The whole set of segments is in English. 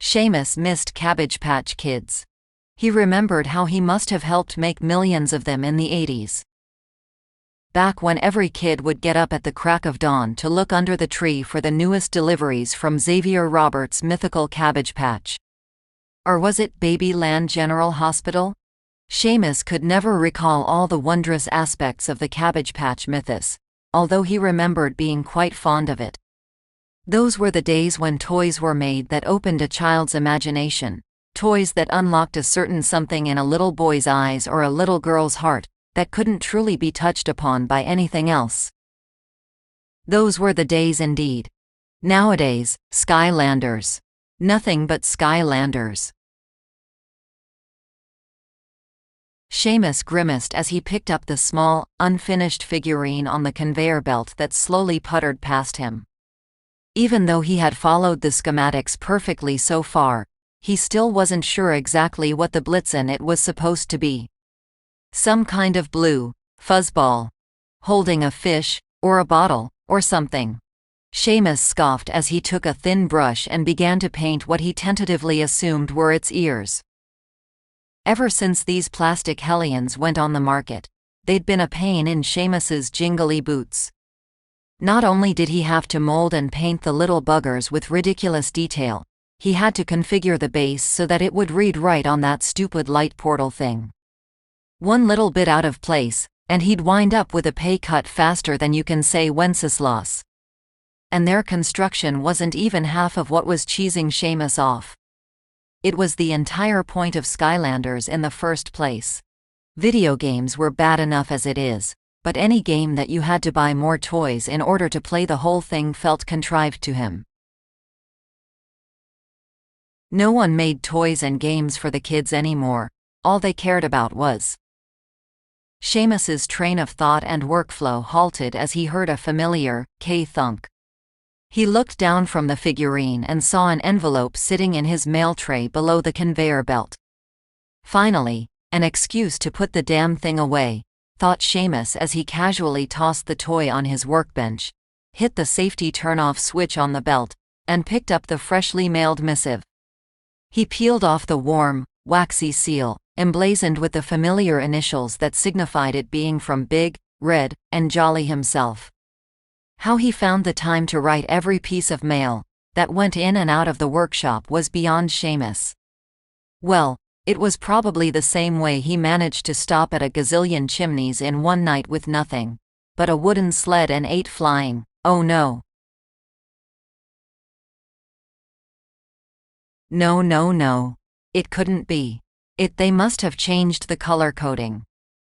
Seamus missed Cabbage Patch Kids. He remembered how he must have helped make millions of them in the 80s. Back when every kid would get up at the crack of dawn to look under the tree for the newest deliveries from Xavier Roberts' mythical Cabbage Patch. Or was it Babyland General Hospital? Seamus could never recall all the wondrous aspects of the Cabbage Patch mythos, although he remembered being quite fond of it. Those were the days when toys were made that opened a child's imagination, toys that unlocked a certain something in a little boy's eyes or a little girl's heart that couldn't truly be touched upon by anything else. Those were the days indeed. Nowadays, Skylanders. Nothing but Skylanders. Seamus grimaced as he picked up the small, unfinished figurine on the conveyor belt that slowly puttered past him. Even though he had followed the schematics perfectly so far, he still wasn't sure exactly what the Blitzen it was supposed to be. Some kind of blue fuzzball, holding a fish, or a bottle, or something. Seamus scoffed as he took a thin brush and began to paint what he tentatively assumed were its ears. Ever since these plastic hellions went on the market, they'd been a pain in Seamus's jingly boots. Not only did he have to mold and paint the little buggers with ridiculous detail, he had to configure the base so that it would read right on that stupid light portal thing. One little bit out of place, and he'd wind up with a pay cut faster than you can say Wenceslas. And their construction wasn't even half of what was cheesing Seamus off. It was the entire point of Skylanders in the first place. Video games were bad enough as it is, but any game that you had to buy more toys in order to play the whole thing felt contrived to him. No one made toys and games for the kids anymore. All they cared about was. Seamus's train of thought and workflow halted as he heard a familiar k-thunk. He looked down from the figurine and saw an envelope sitting in his mail tray below the conveyor belt. Finally, an excuse to put the damn thing away, thought Seamus as he casually tossed the toy on his workbench, hit the safety turn-off switch on the belt, and picked up the freshly mailed missive. He peeled off the warm, waxy seal, emblazoned with the familiar initials that signified it being from Big, Red, and Jolly himself. How he found the time to write every piece of mail that went in and out of the workshop was beyond Seamus. Well, it was probably the same way he managed to stop at a gazillion chimneys in one night with nothing but a wooden sled and 8 flying, oh no. No. It couldn't be. They must have changed the color coding.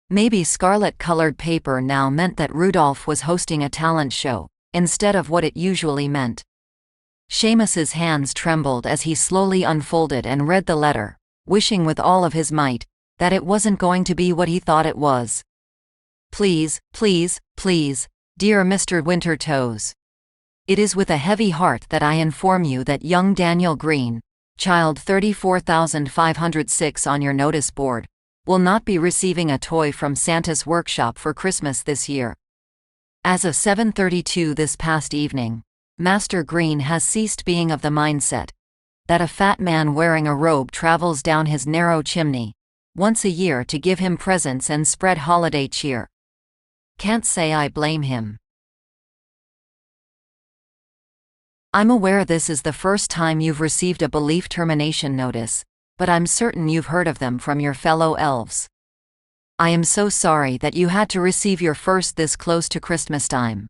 Maybe scarlet-colored paper now meant that Rudolph was hosting a talent show, instead of what it usually meant. Seamus's hands trembled as he slowly unfolded and read the letter, wishing with all of his might that it wasn't going to be what he thought it was. Please, dear Mr. Wintertoes. It is with a heavy heart that I inform you that young Daniel Green, child 34,506 on your notice board, will not be receiving a toy from Santa's workshop for Christmas this year. As of 7:32 this past evening, Master Green has ceased being of the mindset that a fat man wearing a robe travels down his narrow chimney once a year to give him presents and spread holiday cheer. Can't say I blame him. I'm aware this is the first time you've received a belief termination notice, but I'm certain you've heard of them from your fellow elves. I am so sorry that you had to receive your first this close to Christmas time.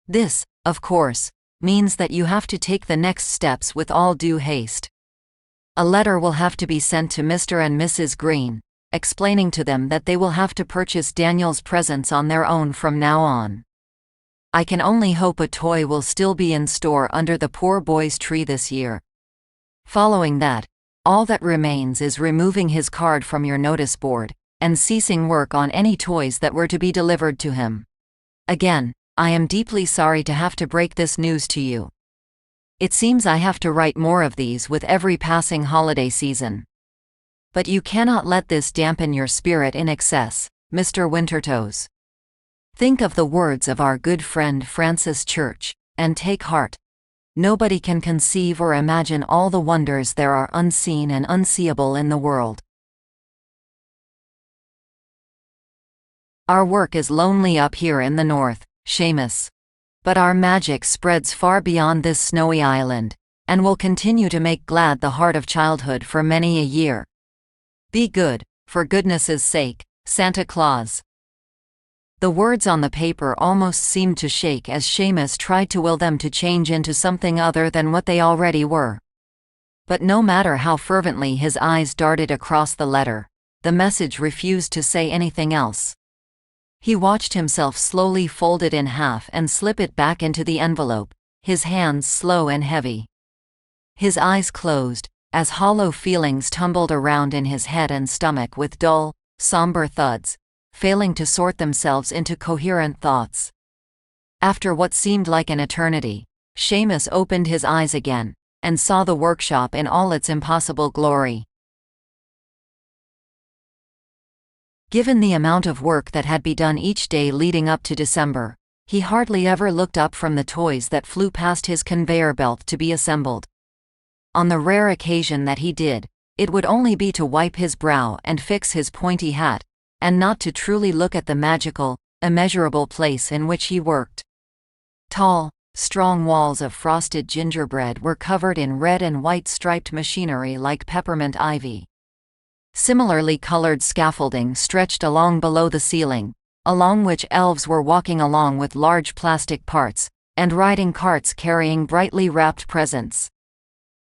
This, of course, means that you have to take the next steps with all due haste. A letter will have to be sent to Mr. and Mrs. Green, explaining to them that they will have to purchase Daniel's presents on their own from now on. I can only hope a toy will still be in store under the poor boy's tree this year. Following that, all that remains is removing his card from your notice board, and ceasing work on any toys that were to be delivered to him. Again, I am deeply sorry to have to break this news to you. It seems I have to write more of these with every passing holiday season. But you cannot let this dampen your spirit in excess, Mr. Wintertoes. Think of the words of our good friend Francis Church, and take heart. Nobody can conceive or imagine all the wonders there are unseen and unseeable in the world. Our work is lonely up here in the north, Seamus. But our magic spreads far beyond this snowy island, and will continue to make glad the heart of childhood for many a year. Be good, for goodness' sake, Santa Claus. The words on the paper almost seemed to shake as Seamus tried to will them to change into something other than what they already were. But no matter how fervently his eyes darted across the letter, the message refused to say anything else. He watched himself slowly fold it in half and slip it back into the envelope, his hands slow and heavy. His eyes closed, as hollow feelings tumbled around in his head and stomach with dull, somber thuds, failing to sort themselves into coherent thoughts. After what seemed like an eternity, Seamus opened his eyes again, and saw the workshop in all its impossible glory. Given the amount of work that had been done each day leading up to December, he hardly ever looked up from the toys that flew past his conveyor belt to be assembled. On the rare occasion that he did, it would only be to wipe his brow and fix his pointy hat, and not to truly look at the magical, immeasurable place in which he worked. Tall, strong walls of frosted gingerbread were covered in red and white striped machinery like peppermint ivy. Similarly colored scaffolding stretched along below the ceiling, along which elves were walking along with large plastic parts, and riding carts carrying brightly wrapped presents.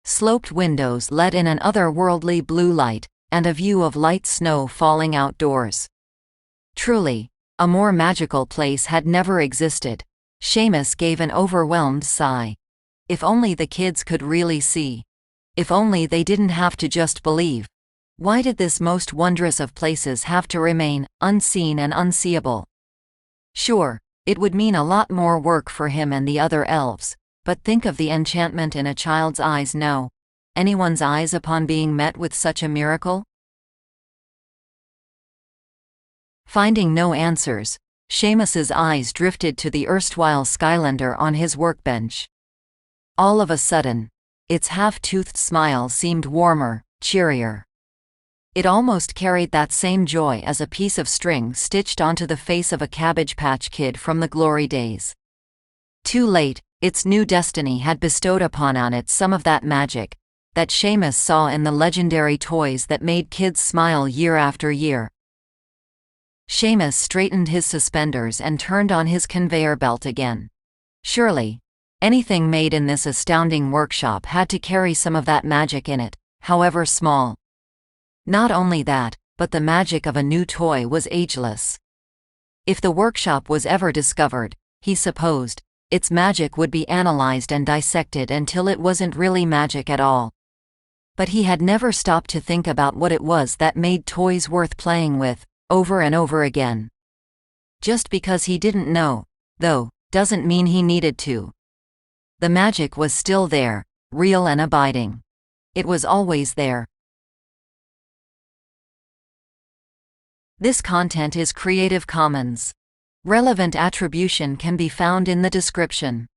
Sloped windows let in an otherworldly blue light, and a view of light snow falling outdoors. Truly, a more magical place had never existed. Seamus gave an overwhelmed sigh. If only the kids could really see. If only they didn't have to just believe. Why did this most wondrous of places have to remain unseen and unseeable? Sure, it would mean a lot more work for him and the other elves, but think of the enchantment in a child's eyes now. Anyone's eyes upon being met with such a miracle? Finding no answers, Seamus's eyes drifted to the erstwhile Skylander on his workbench. All of a sudden, its half-toothed smile seemed warmer, cheerier. It almost carried that same joy as a piece of string stitched onto the face of a Cabbage Patch Kid from the glory days. Too late, its new destiny had bestowed upon it some of that magic that Seamus saw in the legendary toys that made kids smile year after year. Seamus straightened his suspenders and turned on his conveyor belt again. Surely, anything made in this astounding workshop had to carry some of that magic in it, however small. Not only that, but the magic of a new toy was ageless. If the workshop was ever discovered, he supposed, its magic would be analyzed and dissected until it wasn't really magic at all. But he had never stopped to think about what it was that made toys worth playing with, over and over again. Just because he didn't know, though, doesn't mean he needed to. The magic was still there, real and abiding. It was always there. This content is Creative Commons. Relevant attribution can be found in the description.